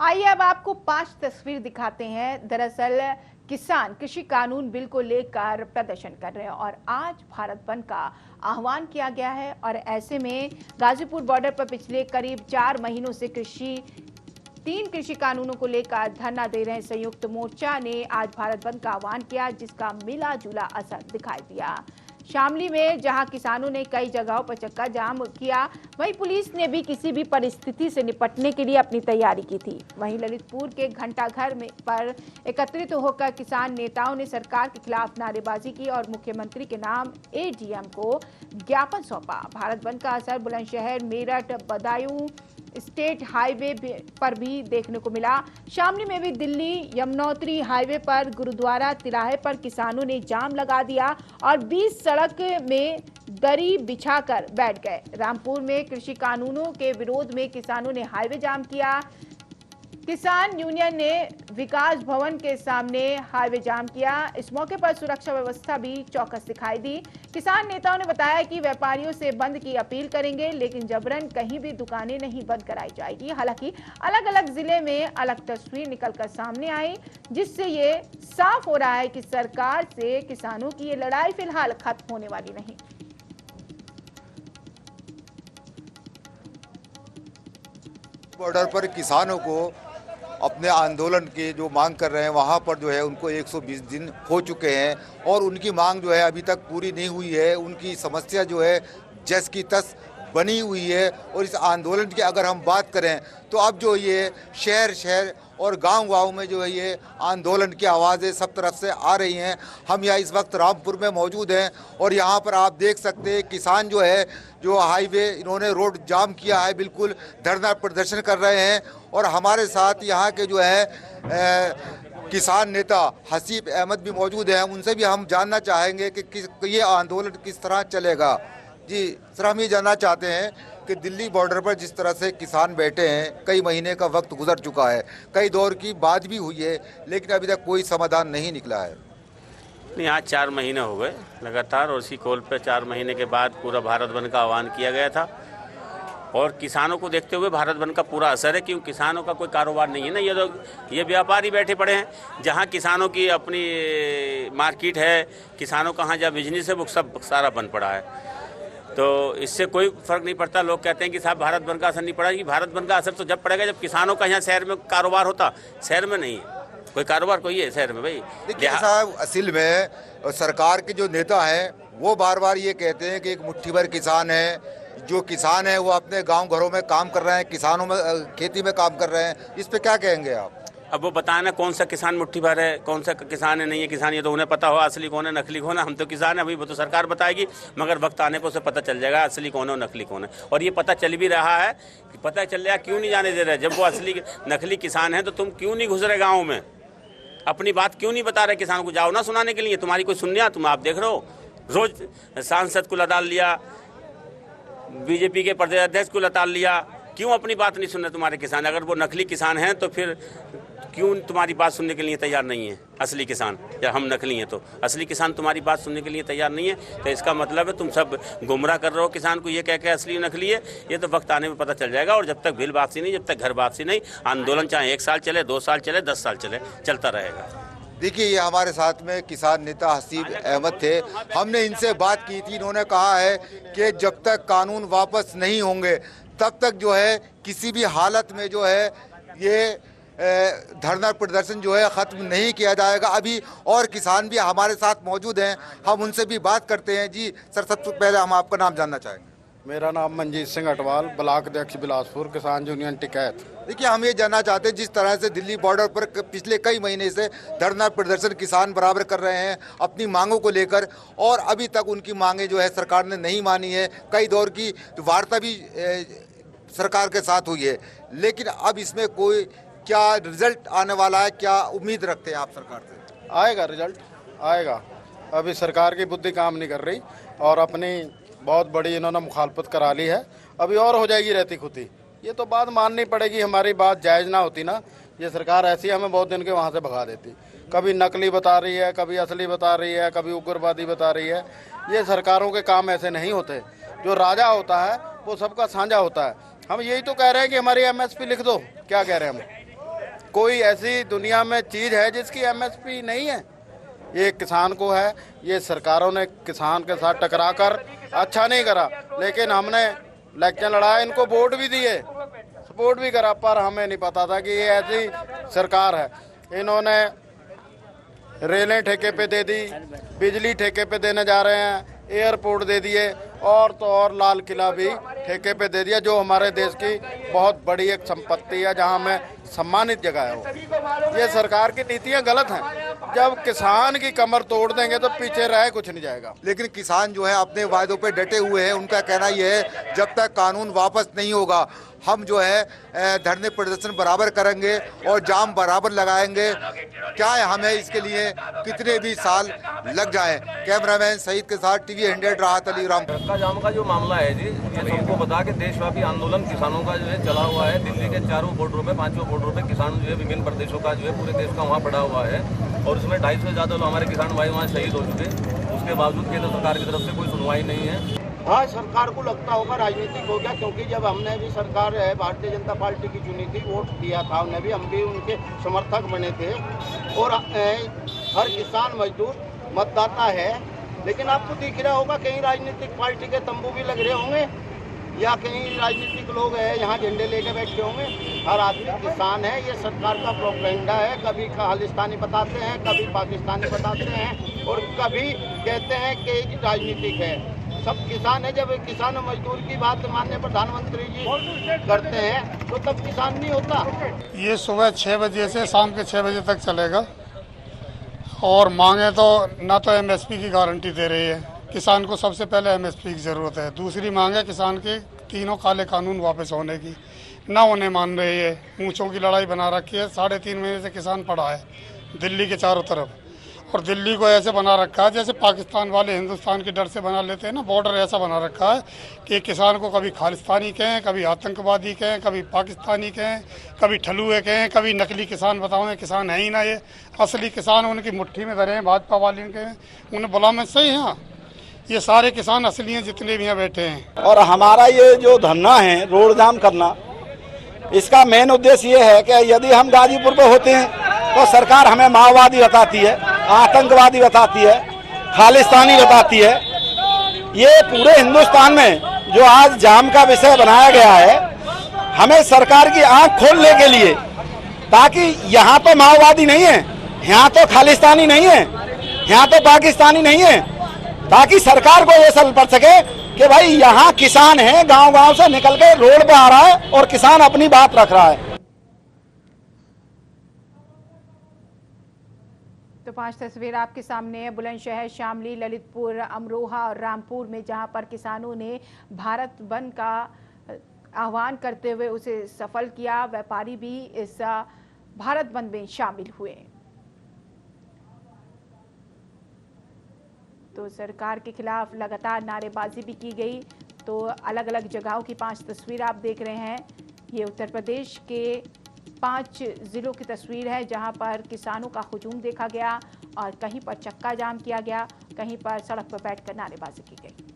आइए अब आपको 5 तस्वीर दिखाते हैं। दरअसल किसान कृषि कानून बिल को लेकर प्रदर्शन कर रहे हैं और आज भारत बंद का आह्वान किया गया है। और ऐसे में गाजीपुर बॉर्डर पर पिछले करीब 4 महीनों से 3 कृषि कानूनों को लेकर धरना दे रहे संयुक्त मोर्चा ने आज भारत बंद का आह्वान किया, जिसका मिला जुला असर दिखाई दिया। शामली में जहां किसानों ने कई जगहों पर चक्का जाम किया, वहीं पुलिस ने भी किसी भी परिस्थिति से निपटने के लिए अपनी तैयारी की थी। वहीं ललितपुर के घंटाघर में पर एकत्रित होकर किसान नेताओं ने सरकार के खिलाफ नारेबाजी की और मुख्यमंत्री के नाम एडीएम को ज्ञापन सौंपा। भारत बंद का असर बुलंदशहर, मेरठ, बदायूं स्टेट हाईवे पर भी देखने को मिला। शामली में भी दिल्ली यमुनोत्री हाईवे पर गुरुद्वारा तिराहे पर किसानों ने जाम लगा दिया और बीच सड़क में दरी बिछाकर बैठ गए। रामपुर में कृषि कानूनों के विरोध में किसानों ने हाईवे जाम किया। किसान यूनियन ने विकास भवन के सामने हाईवे जाम किया। इस मौके पर सुरक्षा व्यवस्था भी चौकस दिखाई दी। किसान नेताओं ने बताया कि व्यापारियों से बंद की अपील करेंगे, लेकिन जबरन कहीं भी दुकानें नहीं बंद कराई जाएगी। हालांकि अलग अलग जिले में अलग तस्वीर निकलकर सामने आई, जिससे ये साफ हो रहा है कि सरकार से किसानों की ये लड़ाई फिलहाल खत्म होने वाली नहीं। बॉर्डर पर किसानों को अपने आंदोलन के जो मांग कर रहे हैं, वहाँ पर जो है उनको 120 दिन हो चुके हैं और उनकी मांग जो है अभी तक पूरी नहीं हुई है। उनकी समस्या जो है जस की तस बनी हुई है। और इस आंदोलन की अगर हम बात करें तो अब जो ये शहर शहर और गांव-गांव में जो है ये आंदोलन की आवाज़ें सब तरफ से आ रही हैं। हम यहाँ इस वक्त रामपुर में मौजूद हैं और यहाँ पर आप देख सकते हैं किसान जो है जो हाईवे इन्होंने रोड जाम किया है, बिल्कुल धरना प्रदर्शन कर रहे हैं। और हमारे साथ यहाँ के जो है किसान नेता हसीब अहमद भी मौजूद हैं। उनसे भी हम जानना चाहेंगे कि ये आंदोलन किस तरह चलेगा। जी सर, हम ये जानना चाहते हैं कि दिल्ली बॉर्डर पर जिस तरह से किसान बैठे हैं, कई महीने का वक्त गुजर चुका है, कई दौर की बात भी हुई है, लेकिन अभी तक कोई समाधान नहीं निकला है। नहीं, आज 4 महीने हो गए लगातार और इसी कॉल पर 4 महीने के बाद पूरा भारत बंद का आह्वान किया गया था। और किसानों को देखते हुए भारत बंद का पूरा असर है, क्योंकि किसानों का कोई कारोबार नहीं है ना। ये व्यापारी बैठे पड़े हैं। जहाँ किसानों की अपनी मार्केट है, किसानों का जहाँ बिजनेस है, वो सब सारा बंद पड़ा है। तो इससे कोई फर्क नहीं पड़ता। लोग कहते हैं कि साहब भारत बंद का असर नहीं पड़ा। कि भारत बंद का असर तो जब पड़ेगा जब किसानों का यहाँ शहर में कारोबार होता। शहर में नहीं है कोई कारोबार, कोई है शहर में भाई। देखिए साहब, असल में सरकार के जो नेता हैं वो बार बार ये कहते हैं कि एक मुट्ठी भर किसान है। जो किसान है वो अपने गांव घरों में काम कर रहे हैं, किसानों में खेती में काम कर रहे हैं। इस पे क्या कहेंगे आप? अब वो बताना कौन सा किसान मुट्ठी भर है, कौन सा किसान है नहीं है किसान, ये तो उन्हें पता हो असली कौन है नकली कौन है। हम तो किसान है, अभी वो तो सरकार बताएगी, मगर वक्त आने पर उसे पता चल जाएगा असली कौन है और नकली कौन है। और ये पता चल भी रहा है कि पता चल जाएगा। क्यों नहीं जाने दे रहे? जब वो असली नकली किसान है तो तुम क्यों नहीं घुस रहे गाँव में? अपनी बात क्यों नहीं बता रहे किसानों को? जाओ ना सुनाने के लिए, तुम्हारी कोई सुनिया? तुम आप देख रहे हो रोज सांसद को लताल लिया, बीजेपी के प्रदेश अध्यक्ष को लताल लिया। क्यों अपनी बात नहीं सुन रहे तुम्हारे किसान? अगर वो नकली किसान हैं तो फिर क्यों तुम्हारी बात सुनने के लिए तैयार नहीं है असली किसान? या हम नकली हैं तो असली किसान तुम्हारी बात सुनने के लिए तैयार नहीं है, तो इसका मतलब है तुम सब गुमराह कर रहे हो किसान को। ये कह के असली नकली है, ये तो वक्त आने में पता चल जाएगा। और जब तक बिल वापसी नहीं, जब तक घर वापसी नहीं, आंदोलन चाहे 1 साल चले, 2 साल चले, 10 साल चले, चलता रहेगा। देखिए, ये हमारे साथ में किसान नेता हसीब अहमद थे। हमने इनसे बात की थी। इन्होंने कहा है कि जब तक कानून वापस नहीं होंगे तब तक जो है किसी भी हालत में जो है ये धरना प्रदर्शन जो है ख़त्म नहीं किया जाएगा। अभी और किसान भी हमारे साथ मौजूद हैं, हम उनसे भी बात करते हैं। जी सर, सबसे पहले हम आपका नाम जानना चाहेंगे। मेरा नाम मनजीत सिंह अटवाल, ब्लॉक अध्यक्ष बिलासपुर, किसान यूनियन टिकैत। देखिए, हम ये जानना चाहते हैं, जिस तरह से दिल्ली बॉर्डर पर पिछले कई महीने से धरना प्रदर्शन किसान बराबर कर रहे हैं अपनी मांगों को लेकर, और अभी तक उनकी मांगें जो है सरकार ने नहीं मानी है। कई दौर की वार्ता भी सरकार के साथ हुई है, लेकिन अब इसमें कोई क्या रिजल्ट आने वाला है? क्या उम्मीद रखते हैं आप सरकार से? आएगा रिजल्ट, आएगा। अभी सरकार की बुद्धि काम नहीं कर रही और अपनी बहुत बड़ी इन्होंने मुखालफत करा ली है। अभी और हो जाएगी रहती खुदी। ये तो बात माननी पड़ेगी, हमारी बात जायज़ ना होती ना, ये सरकार ऐसी हमें बहुत दिन के वहाँ से भगा देती। कभी नकली बता रही है, कभी असली बता रही है, कभी उग्रवादी बता रही है। ये सरकारों के काम ऐसे नहीं होते। जो राजा होता है वो सबका साझा होता है। हम यही तो कह रहे हैं कि हमारी MSP लिख दो। क्या कह रहे हैं हम? कोई ऐसी दुनिया में चीज़ है जिसकी एमएसपी नहीं है? ये किसान को है। ये सरकारों ने किसान के साथ टकरा कर अच्छा नहीं करा, लेकिन हमने इलेक्शन लड़ाया, इनको वोट भी दिए, सपोर्ट भी करा, पर हमें नहीं पता था कि ये ऐसी सरकार है। इन्होंने रेलें ठेके पे दे दी, बिजली ठेके पे देने जा रहे हैं, एयरपोर्ट दे दिए, और तो और लाल किला भी ठेके पे दे दिया, जो हमारे देश की बहुत बड़ी एक संपत्ति है, जहां हमें सम्मानित जगह है वो। ये सरकार की नीतियां गलत हैं। जब किसान की कमर तोड़ देंगे तो पीछे रह कुछ नहीं जाएगा। लेकिन किसान जो है अपने वायदों पे डटे हुए हैं। उनका कहना यह है जब तक कानून वापस नहीं होगा हम जो है धरने प्रदर्शन बराबर करेंगे और जाम बराबर लगाएंगे, चाहे हमें इसके लिए कितने भी साल लग जाएं। कैमरामैन सईद के साथ टीवी 100 राहत अली राम। का जाम का जो मामला है जी, ये सबको बता के देशव्यापी आंदोलन किसानों का जो है चला हुआ है। दिल्ली के 4 बॉर्डरों पे 5 बॉर्डरों पे किसान जो है विभिन्न प्रदेशों का जो है पूरे देश का वहाँ पड़ा हुआ है, और उसमें 250 से ज़्यादा लोग हमारे किसान भाई वहाँ शहीद हो चुके। उसके बावजूद केंद्र सरकार की तरफ से कोई सुनवाई नहीं है। हाँ, सरकार को लगता होगा राजनीतिक हो गया, क्योंकि जब हमने भी सरकार भारतीय जनता पार्टी की चुनी थी, वोट दिया था हमने भी, हम भी उनके समर्थक बने थे, और हर किसान मजदूर मतदाता है। लेकिन आपको दिख रहा होगा कहीं राजनीतिक पार्टी के तंबू भी लग रहे होंगे, या कहीं राजनीतिक लोग हैं यहाँ झंडे लेके बैठे होंगे। हर आदमी किसान है। ये सरकार का प्रोपेगेंडा है। कभी खालिस्तानी बताते हैं, कभी पाकिस्तानी बताते हैं, और कभी कहते हैं कि राजनीतिक है। सब किसान है। जब किसान और मजदूर की बात माननीय प्रधानमंत्री जी करते हैं तो तब किसान नहीं होता। ये सुबह 6 बजे से शाम के 6 बजे तक चलेगा, और मांगे तो ना तो एमएसपी की गारंटी दे रही है। किसान को सबसे पहले एमएसपी की ज़रूरत है। दूसरी मांग है किसान के तीनों काले कानून वापस होने की, ना उन्हें मान रही है। ऊँचों की लड़ाई बना रखी है। 3.5 महीने से किसान पड़ा है दिल्ली के चारों तरफ, और दिल्ली को ऐसे बना रखा है जैसे पाकिस्तान वाले हिंदुस्तान के डर से बना लेते हैं ना, बॉर्डर ऐसा बना रखा है कि किसान को कभी खालिस्तानी कहें, कभी आतंकवादी कहें, कभी पाकिस्तानी कहें, कभी ठलुए कहें, कभी नकली किसान बताओ। किसान है ही ना, ये असली किसान उनकी मुट्ठी में धरे हैं भाजपा वाले के, उन्हें बोला मैं सही है। ये सारे किसान असली हैं जितने भी यहाँ बैठे हैं। और हमारा ये जो धरना है, रोड जाम करना, इसका मेन उद्देश्य ये है कि यदि हम गाजीपुर पे होते हैं तो सरकार हमें माओवादी बताती है, आतंकवादी बताती है, खालिस्तानी बताती है। ये पूरे हिंदुस्तान में जो आज जाम का विषय बनाया गया है, हमें सरकार की आंख खोलने के लिए, ताकि यहाँ तो माओवादी नहीं है, यहाँ तो खालिस्तानी नहीं है, यहाँ तो पाकिस्तानी नहीं है, ताकि सरकार को ये समझ पड़ सके कि भाई यहाँ किसान है, गांव-गांव से निकल के रोड पे आ रहा है और किसान अपनी बात रख रहा है। तो 5 तस्वीर आपके सामने है। बुलंदशहर, शामली, ललितपुर, अमरोहा और रामपुर में जहां पर किसानों ने भारत बंद का आह्वान करते हुए उसे सफल किया। व्यापारी भी इस भारत बंद में शामिल हुए। तो सरकार के खिलाफ लगातार नारेबाजी भी की गई। तो अलग अलग जगहों की 5 तस्वीर आप देख रहे हैं। ये उत्तर प्रदेश के 5 जिलों की तस्वीर है जहां पर किसानों का हुजूम देखा गया, और कहीं पर चक्का जाम किया गया, कहीं पर सड़क पर बैठकर नारेबाजी की गई।